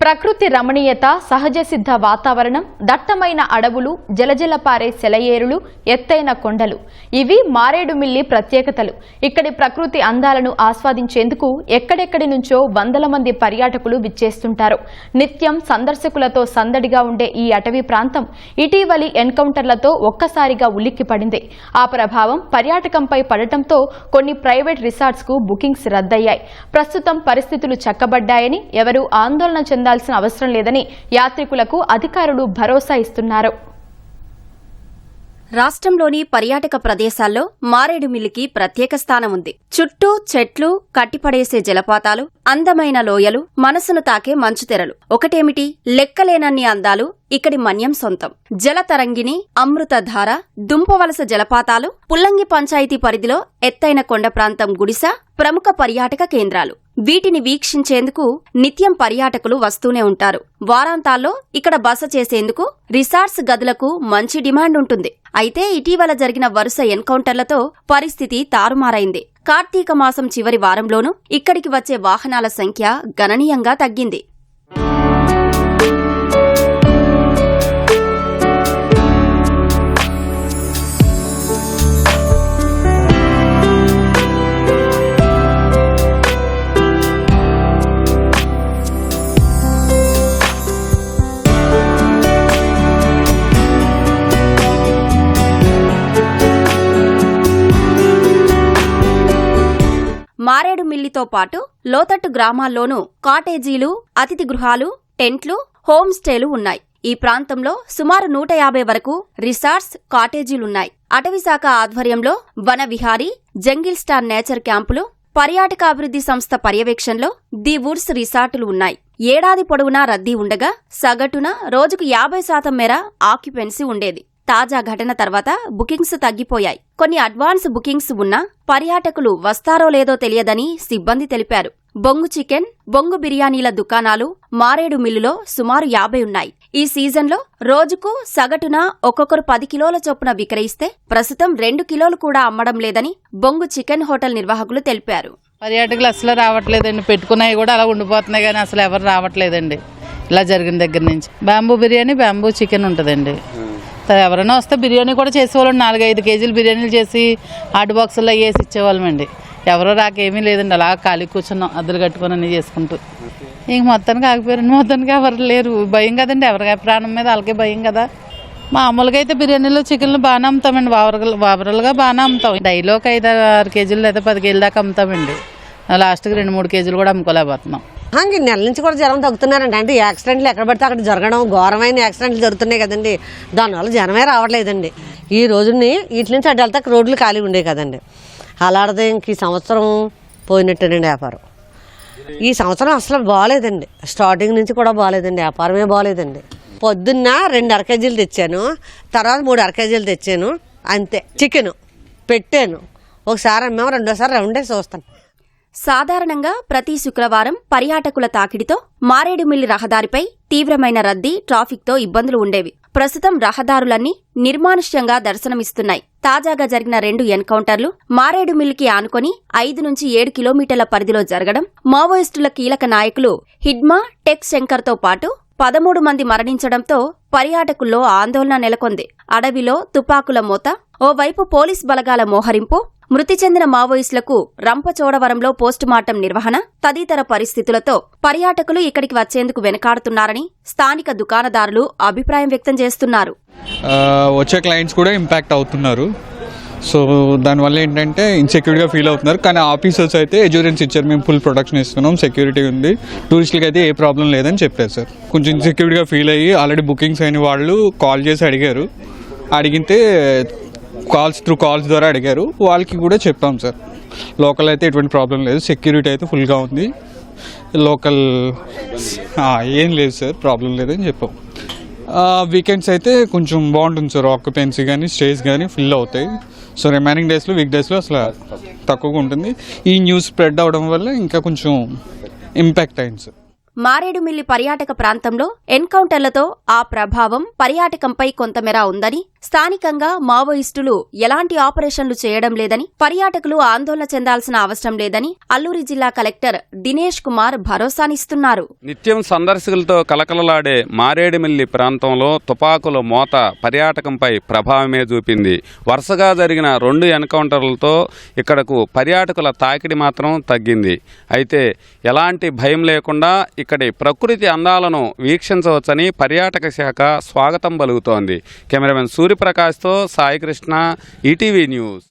ప్రకృతి రమణీయత, సహజ సిద్ధ వాతావరణం, దట్టమైన అడవులు, జలజల పారే సెలయేరులు, ఎత్తైన కొండలు ఇవి మారేడుమిల్లి ప్రత్యేకతలు. ఇక్కడి ప్రకృతి అందాలను ఆస్వాదించేందుకు ఎక్కడెక్కడి నుంచో వందల మంది పర్యాటకులు విచ్చేస్తుంటారు. నిత్యం సందర్శకులతో సందడిగా ఉండే ఈ అటవీ ప్రాంతం ఇటీవలి ఎన్కౌంటర్లతో ఒక్కసారిగా ఉలిక్కిపడింది. ఆ ప్రభావం పర్యాటకంపై పడటంతో కొన్ని ప్రైవేట్ రిసార్ట్స్ కు బుకింగ్స్ రద్దయ్యాయి. ప్రస్తుతం పరిస్థితులు చక్కబడ్డాయని, ఎవరూ ఆందోళన చెందాల్సిన అవసరం లేదని యాత్రికులకు అధికారులు భరోసా ఇస్తున్నారు. రాష్ట్రంలోని పర్యాటక ప్రదేశాల్లో మారేడుమిల్లికి ప్రత్యేక స్థానం ఉంది. చుట్టూ చెట్లు, కట్టిపడేసే జలపాతాలు, అందమైన లోయలు, మనసును తాకే మంచుతెరలు. ఒకటేమిటి, లెక్కలేనన్ని అందాలు ఇక్కడి మన్యం సొంతం. జలతరంగిణి, అమృతధార, దుంపవలస జలపాతాలు, పుల్లంగి పంచాయతీ పరిధిలో ఎత్తైన కొండ ప్రాంతం గుడిస ప్రముఖ పర్యాటక కేంద్రాలు. వీటిని వీక్షించేందుకు నిత్యం పర్యాటకులు వస్తూనే ఉంటారు. వారాంతాల్లో ఇక్కడ బస చేసేందుకు రిసార్ట్స్ గదులకు మంచి డిమాండ్ ఉంటుంది. అయితే ఇటీవల జరిగిన వరుస ఎన్కౌంటర్లతో పరిస్థితి తారుమారైంది. కార్తీక మాసం చివరి వారంలోనూ ఇక్కడికి వచ్చే వాహనాల సంఖ్య గణనీయంగా తగ్గింది. మారేడుమిల్లితో పాటు లోతట్టు గ్రామాల్లోనూ కాటేజీలు, అతిథి గృహాలు, టెంట్లు, హోమ్ స్టేలు ఉన్నాయి. ఈ ప్రాంతంలో సుమారు 150 వరకు రిసార్ట్స్, కాటేజీలున్నాయి. అటవీశాఖ ఆధ్వర్యంలో వన విహారీ, జంగిల్ స్టార్ నేచర్ క్యాంపులు, పర్యాటకాభివృద్ధి సంస్థ పర్యవేక్షణలో ది వుడ్స్ రిసార్టులు ఉన్నాయి. ఏడాది పొడవునా రద్దీ ఉండగా సగటున రోజుకు 50% మేర ఆక్యుపెన్సీ ఉండేది. తాజా ఘటన తర్వాత బుకింగ్స్ తగ్గిపోయాయి. కొన్ని అడ్వాన్స్ బుకింగ్స్ ఉన్నా పర్యాటకులు వస్తారో లేదో తెలియదని సిబ్బంది తెలిపారు. బొంగు చికెన్, బొంగు బిర్యానీల దుకాణాలు మారేడుమిల్లులో సుమారు 50 ఉన్నాయి. ఈ సీజన్లో రోజుకు సగటున ఒక్కొక్కరు 10 కిలోల చొప్పున విక్రయిస్తే ప్రస్తుతం 2 కిలోలు కూడా అమ్మడం లేదని బొంగు చికెన్ హోటల్ నిర్వాహకులు తెలిపారు. పర్యాటకులు అసలు రావట్లేదండి. పెట్టుకున్నాయి కూడా అలా ఉండిపోతున్నాయి, కానీ అసలు ఎవరు రావట్లేదండి. ఇలా జరిగిన దగ్గర నుంచి బ్యాంబూ బిర్యానీ, బ్యాంబూ చికెన్ ఉంటుందండి. ఎవరైనా వస్తే బిర్యానీ కూడా చేసేవాళ్ళం. 4-5 కేజీలు బిర్యానీలు చేసి హాట్ బాక్సుల్లో వేసి ఇచ్చేవాళ్ళమండి. ఎవరో రాకేమీ లేదండి. అలా ఖాళీ కూర్చున్నాం, అద్దెలు కట్టుకుని అన్నీ చేసుకుంటూ. ఇంక మొత్తానికి ఆగిపోయారండి. మొత్తానికి ఎవరు లేరు. భయం కదండి, ఎవరికై ప్రాణం మీద వాళ్ళకే భయం కదా. మామూలుగా అయితే బిర్యానీలు, చికెన్లు బాగానే అమ్ముతామండి. ఓవరాల్గా బాగానే అమ్ముతాం. డైలీ ఒక 5-6 కేజీలు లేదా 10 కేజీల దాకా అమ్ముతామండి. లాస్ట్కి 2-3 కేజీలు కూడా అమ్ముకోలేకపోతున్నాం. నెల నుంచి కూడా జనం తగ్గుతున్నారండి. అంటే యాక్సిడెంట్లు ఎక్కడ పడితే అక్కడ జరగడం, ఘోరమైన యాక్సిడెంట్లు జరుగుతున్నాయి కదండి. దానివల్ల జనమే రావట్లేదండి. ఈ రోజుని వీటి నుంచి అడ్డు వెళ్తా రోడ్లు ఖాళీ ఉండేవి కదండి. అలాంటిది ఇంక ఈ సంవత్సరం పోయినట్టేనండి వ్యాపారం. ఈ సంవత్సరం అసలు బాగాలేదండి. స్టార్టింగ్ నుంచి కూడా బాగాలేదండి. వ్యాపారమే బాగాలేదండి. పొద్దున్న 2 అర కేజీలు తెచ్చాను, తర్వాత 3 అర కేజీలు తెచ్చాను, అంతే. చికెను పెట్టాను, ఒకసారి అమ్మాము, రెండోసారి రౌండే చూస్తాను. సాధారణంగా ప్రతి శుక్రవారం పర్యాటకుల తాకిడితో మారేడుమిల్లి రహదారిపై తీవ్రమైన రద్దీ, ట్రాఫిక్తో ఇబ్బందులు ఉండేవి. ప్రస్తుతం రహదారులన్నీ నిర్మానుష్యంగా దర్శనమిస్తున్నాయి. తాజాగా జరిగిన 2 ఎన్కౌంటర్లు మారేడుమిల్లికి ఆనుకొని 5 నుంచి 7 కిలోమీటర్ల పరిధిలో జరగడం, మావోయిస్టుల కీలక నాయకులు హిడ్మా, టెక్ శంకర్తో పాటు 13 మంది మరణించడంతో పర్యాటకుల్లో ఆందోళన నెలకొంది. అడవిలో తుపాకుల మోత, ఓవైపు పోలీస్ బలగాల మోహరింపు, మృతి చెందిన మావోయిస్టులకు రంపచోడవరంలో పోస్టుమార్టం నిర్వహణ తదితర పరిస్థితులతో పర్యాటకులు ఇక్కడికి వచ్చేందుకు వెనకాడుతున్నారని స్థానిక దుకాణదారులు అభిప్రాయం వ్యక్తం చేస్తున్నారు. వచ్చే క్లయింట్స్ కూడా ఇంపాక్ట్ అవుతున్నారు. సో దానివల్ల ఏంటంటే ఇన్సెక్యూర్గా ఫీల్ అవుతున్నారు. కానీ ఆఫీసర్స్ అయితే ఎష్యూరెన్స్ ఇచ్చారు, మేము ఫుల్ ప్రొటెక్షన్ ఇస్తున్నాం, సెక్యూరిటీ ఉంది, టూరిస్టులకి అయితే ఏ ప్రాబ్లం లేదని చెప్పారు సార్. కొంచెం ఇన్సెక్యూర్గా ఫీల్ అయ్యి ఆల్రెడీ బుకింగ్స్ అయిన వాళ్ళు కాల్ చేసి అడిగారు. అడిగితే కాల్స్ ద్వారా అడిగారు. వాళ్ళకి కూడా చెప్పాం సార్, లోకల్ అయితే ఎటువంటి ప్రాబ్లం లేదు, సెక్యూరిటీ అయితే ఫుల్గా ఉంది, లోకల్ ఏం లేదు సార్, ప్రాబ్లం లేదని చెప్పాం. వీకెండ్స్ అయితే కొంచెం బాగుంటుంది సార్, ఆక్యుపెన్సీ కానీ స్టేస్ కానీ ఫుల్ అవుతాయి. సో రిమైనింగ్ డేస్లో, వీక్ డేస్లో అసలు తక్కువగా ఉంటుంది. ఈ న్యూస్ స్ప్రెడ్ అవడం వల్ల ఇంకా కొంచెం ఇంపాక్ట్ అయింది సార్. మారేడుమిల్లి పర్యాటక ప్రాంతంలో ఎన్కౌంటర్లతో ఆ ప్రభావం పర్యాటకంపై కొంతమేర ఉందని స్థానికంగా మావోయిస్టులు ఎలాంటి ఆపరేషన్లు చేయడం లేదని, పర్యాటకులు ఆందోళన చెందాల్సిన అవసరం లేదని అల్లూరి జిల్లా కలెక్టర్ దినేష్ కుమార్ భరోసానిస్తున్నారు. నిత్యం సందర్శకులతో కలకలలాడే మారేడుమిల్లి ప్రాంతంలో తుపాకుల మోత పర్యాటకంపై ప్రభావమే చూపింది. వరుసగా జరిగిన 2 ఎన్కౌంటర్లతో ఇక్కడకు పర్యాటకుల తాకిడి మాత్రం తగ్గింది. అయితే ఎలాంటి భయం లేకుండా ఇక్కడి ప్రకృతి అందాలను వీక్షించవచ్చని పర్యాటక శాఖ స్వాగతం పలుకుతోంది. కెమెరామెన్ సూర్యప్రకాష్తో సాయికృష్ణ, ఈటీవీ న్యూస్.